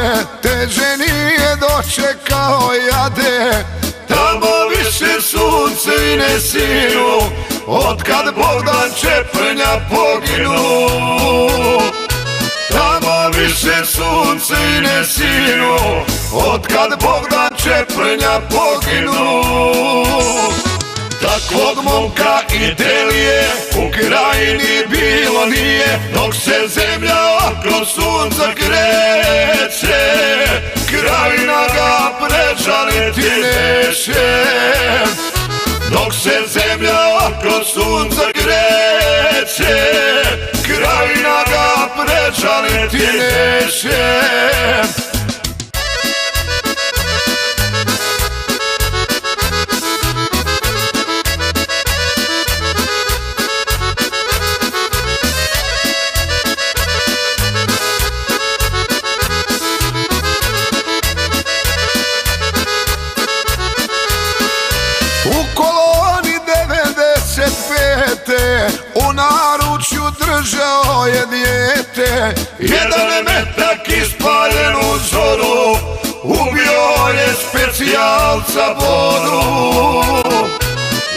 jade, teđe nije dočekao jade. Tamo više sunce i ne sinu, otkad Bogdan Čeprnja poginu. Tamo više sunce i ne sinu, otkad Bogdan Čeprnja poginu. Takvog momka i delije u krajini bilo nije, dok se zemlja oko sunca kreće. Krajina ga prežaliti neće, dok se zemlja oko sunca kreće. Krajina ga prežaliti neće. U koloni 95. u naručju držao je dijete. Jedan metak ispaljen u zoru, ubio je specijalca Boru.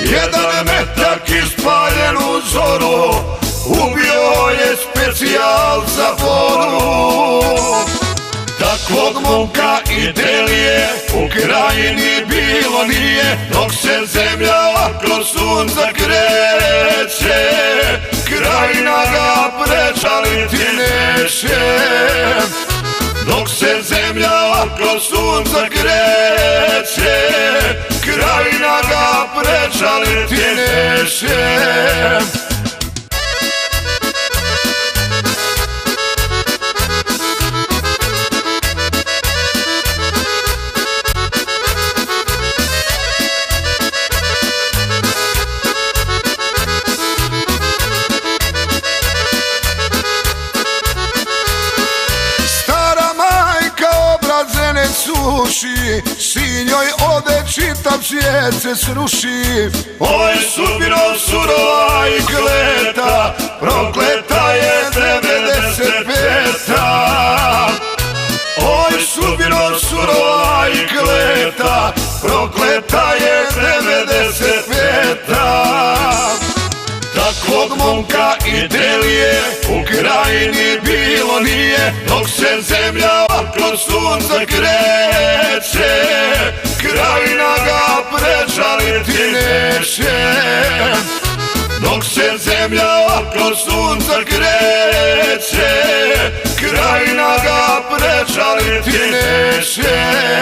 Jedan metak ispaljen u zoru, ubio je specijalca Boru. Takvog momka i delije u krajini bilo nije, dok se zemlja oko sunca kreće. Krajina ga prežaliti neće, dok se zemlja oko sunca kreće. Krajina ga prežaliti neće. Suši, sin joj ode, čitav svijet se sruši. Oj, sudbino surova i kleta, prokleta je 95. Oj, sudbino surova i kleta, prokleta je 95. Takvog momka i delije u krajini bilo nije, dok se zemlja oko sunca kreće. Krajina ga prežaliti neće, dok se zemlja oko sunca kreće. Krajina ga prežaliti neće.